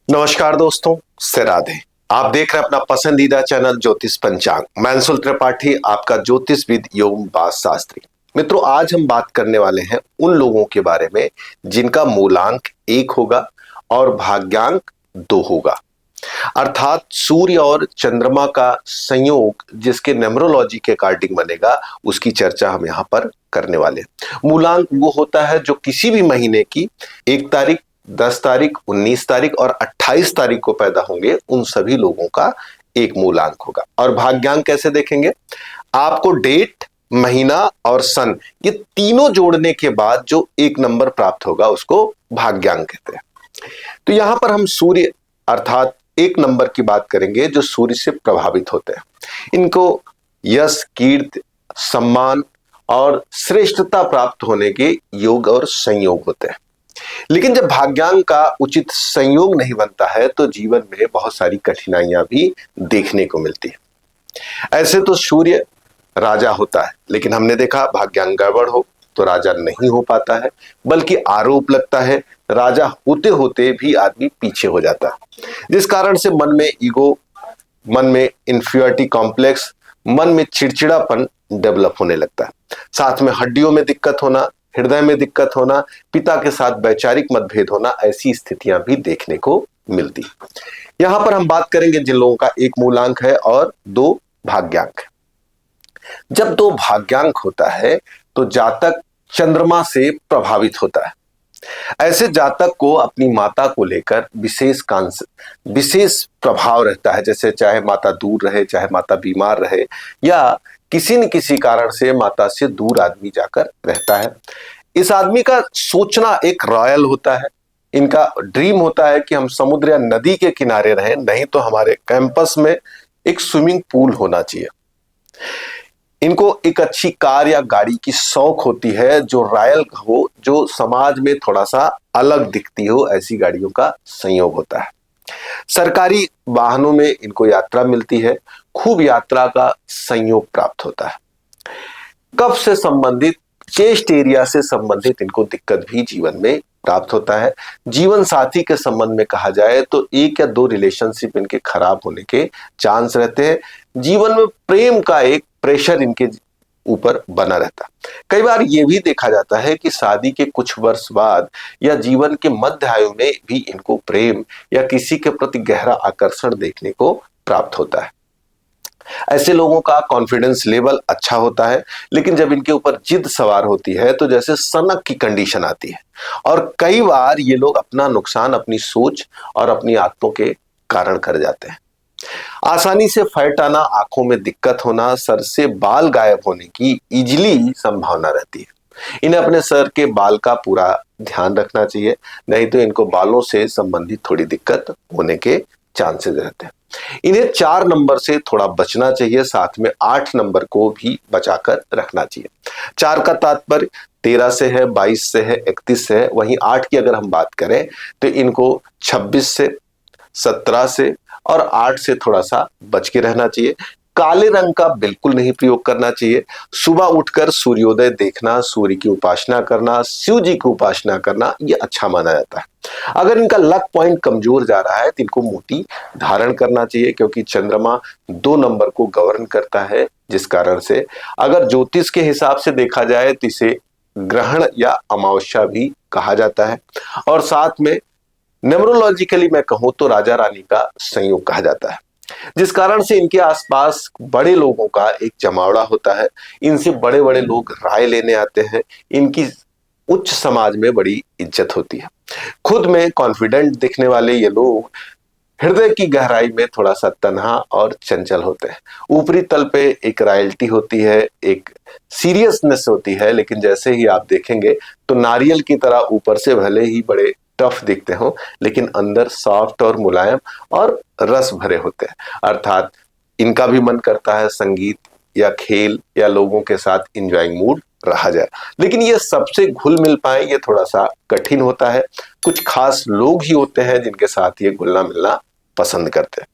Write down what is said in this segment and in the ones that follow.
नमस्कार दोस्तों, से राधे। आप देख रहे हैं अपना पसंदीदा चैनल ज्योतिष पंचांग। मैं अंशुल त्रिपाठी, आपका ज्योतिषविद एवं वास्तु शास्त्री। मित्रों, आज हम बात करने वाले हैं उन लोगों के बारे में जिनका मूलांक 1 होगा और भाग्यांक 2 होगा। अर्थात सूर्य और चंद्रमा का संयोग जिसके न्यूमरोलॉजी के अकॉर्डिंग बनेगा, उसकी चर्चा हम यहाँ पर करने वाले हैं। मूलांक वो होता है जो किसी भी महीने की 1 तारीख, 10 तारीख, 19 तारीख और 28 तारीख को पैदा होंगे, उन सभी लोगों का एक मूलांक होगा। और भाग्यांक कैसे देखेंगे? आपको डेट, महीना और सन, ये तीनों जोड़ने के बाद जो एक नंबर प्राप्त होगा उसको भाग्यांक कहते हैं। तो यहां पर हम सूर्य अर्थात 1 नंबर की बात करेंगे जो सूर्य से प्रभावित होते हैं। इनको यश, कीर्ति, सम्मान और श्रेष्ठता प्राप्त होने के योग और संयोग होते हैं। लेकिन जब भाग्यांक का उचित संयोग नहीं बनता है तो जीवन में बहुत सारी कठिनाइयां भी देखने को मिलती है। ऐसे तो सूर्य राजा होता है, लेकिन हमने देखा भाग्यांक गड़बड़ हो तो राजा नहीं हो पाता है, बल्कि आरोप लगता है। राजा होते होते भी आदमी पीछे हो जाता है, जिस कारण से मन में ईगो, मन में इंफीरियरिटी कॉम्प्लेक्स, मन में चिड़चिड़ापन डेवलप होने लगता है। साथ में हड्डियों में दिक्कत होना, हृदय में दिक्कत होना, पिता के साथ वैचारिक मतभेद होना, ऐसी स्थितियां भी देखने को मिलती। यहां पर हम बात करेंगे जिन लोगों का 1 मूलांक है और 2 भाग्यांक है। जब 2 भाग्यांक होता है तो जातक चंद्रमा से प्रभावित होता है। ऐसे जातक को अपनी माता को लेकर विशेष प्रभाव रहता है। जैसे चाहे माता दूर रहे, चाहे माता बीमार रहे, या किसी न किसी कारण से माता से दूर आदमी जाकर रहता है। इस आदमी का सोचना एक रॉयल होता है। इनका ड्रीम होता है कि हम समुद्र या नदी के किनारे रहें, नहीं तो हमारे कैंपस में एक स्विमिंग पूल होना चाहिए। इनको एक अच्छी कार या गाड़ी की शौक होती है जो रॉयल हो, जो समाज में थोड़ा सा अलग दिखती हो, ऐसी गाड़ियों का संयोग होता है। सरकारी वाहनों में इनको यात्रा मिलती है। खूब यात्रा का संयोग प्राप्त होता है। कफ से संबंधित, चेस्ट एरिया से संबंधित इनको दिक्कत भी जीवन में प्राप्त होता है। जीवन साथी के संबंध में कहा जाए तो 1 या 2 रिलेशनशिप इनके खराब होने के चांस रहते हैं। जीवन में प्रेम का एक प्रेशर इनके ऊपर बना रहता। कई बार यह भी देखा जाता है कि शादी के कुछ वर्ष बाद या जीवन के मध्य आयु में भी इनको प्रेम या किसी के प्रति गहरा आकर्षण देखने को प्राप्त होता है। ऐसे लोगों का कॉन्फिडेंस लेवल अच्छा होता है, लेकिन जब इनके ऊपर जिद सवार होती है तो जैसे सनक की कंडीशन आती है, और कई बार ये लोग अपना नुकसान अपनी सोच और अपनी आदतों के कारण कर जाते हैं। आसानी से फैट आना, आंखों में दिक्कत होना, सर से बाल गायब होने की इजीली संभावना रहती है। इन्हें अपने सर के बाल का पूरा ध्यान रखना चाहिए, नहीं तो इनको बालों से संबंधित थोड़ी दिक्कत होने के चांसेस रहते हैं। इन्हें 4 नंबर से थोड़ा बचना चाहिए, साथ में 8 नंबर को भी बचाकर रखना चाहिए। 4 का तात्पर्य 13 से है, 22 से है, 31 से है। वहीं 8 की अगर हम बात करें तो इनको 26 से, 17 से और 8 से थोड़ा सा बच के रहना चाहिए। काले रंग का बिल्कुल नहीं प्रयोग करना चाहिए। सुबह उठकर सूर्योदय देखना, सूर्य की उपासना करना, शिव जी की उपासना करना, ये अच्छा माना जाता है। अगर इनका लक पॉइंट कमजोर जा रहा है तो इनको मोती धारण करना चाहिए, क्योंकि चंद्रमा 2 नंबर को गवर्न करता है, जिस कारण से अगर ज्योतिष के हिसाब से देखा जाए तो इसे ग्रहण या अमावस्या भी कहा जाता है। और साथ में न्यूमरोलॉजिकली मैं कहूं तो राजा रानी का संयोग कहा जाता है, जिस कारण से इनके आसपास बड़े लोगों का एक जमावड़ा होता है। इनसे बड़े बड़े लोग राय लेने आते हैं। इनकी उच्च समाज में बड़ी इज्जत होती है। खुद में कॉन्फिडेंट दिखने वाले ये लोग हृदय की गहराई में थोड़ा सा तन्हा और चंचल होते हैं। ऊपरी तल पे एक रॉयल्टी होती है, एक सीरियसनेस होती है, लेकिन जैसे ही आप देखेंगे तो नारियल की तरह ऊपर से भले ही बड़े टफ दिखते हो, लेकिन अंदर सॉफ्ट और मुलायम और रस भरे होते हैं। अर्थात इनका भी मन करता है संगीत या खेल या लोगों के साथ एंजॉयिंग मूड रहा जाए, लेकिन ये सबसे घुल मिल पाए ये थोड़ा सा कठिन होता है। कुछ खास लोग ही होते हैं जिनके साथ ये घुलना मिलना पसंद करते हैं।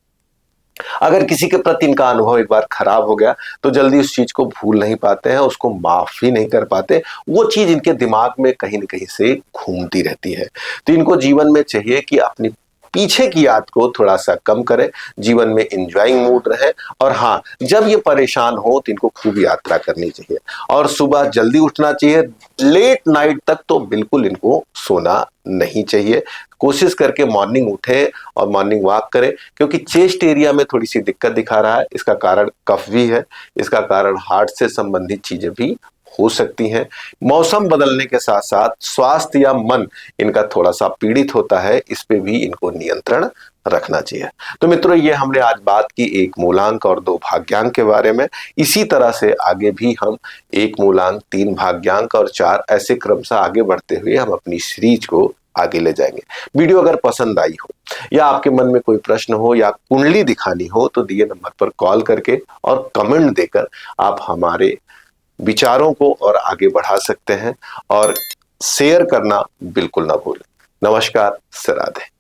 अगर किसी के प्रति इनका अनुभव एक बार खराब हो गया तो जल्दी उस चीज को भूल नहीं पाते हैं, उसको माफ भी नहीं कर पाते। वो चीज इनके दिमाग में कहीं न कहीं से घूमती रहती है। तो इनको जीवन में चाहिए कि अपनी पीछे की याद को थोड़ा सा कम करें, जीवन में इंजॉइंग मूड रहे। और हाँ, जब ये परेशान हो तो इनको खूब यात्रा करनी चाहिए और सुबह जल्दी उठना चाहिए। लेट नाइट तक तो बिल्कुल इनको सोना नहीं चाहिए। कोशिश करके मॉर्निंग उठे और मॉर्निंग वॉक करें, क्योंकि चेस्ट एरिया में थोड़ी सी दिक्कत दिखा रहा है। इसका कारण कफ भी है, इसका कारण हार्ट से संबंधित चीजें भी हो सकती हैं। मौसम बदलने के साथ साथ स्वास्थ्य या मन इनका थोड़ा सा पीड़ित होता है, इस पे भी इनको नियंत्रण रखना चाहिए। तो मित्रों, ये हमने आज बात की एक मूलांक और 2 भाग्यांक के बारे में। इसी तरह से आगे भी हम 1 मूलांक, 3 भाग्यांक और 4 ऐसे क्रमशः आगे बढ़ते हुए हम अपनी सीरीज को आगे ले जाएंगे। वीडियो अगर पसंद आई हो या आपके मन में कोई प्रश्न हो या कुंडली दिखानी हो तो दिए नंबर पर कॉल करके और कमेंट देकर आप हमारे विचारों को और आगे बढ़ा सकते हैं। और शेयर करना बिल्कुल ना भूलें। नमस्कार, राधे।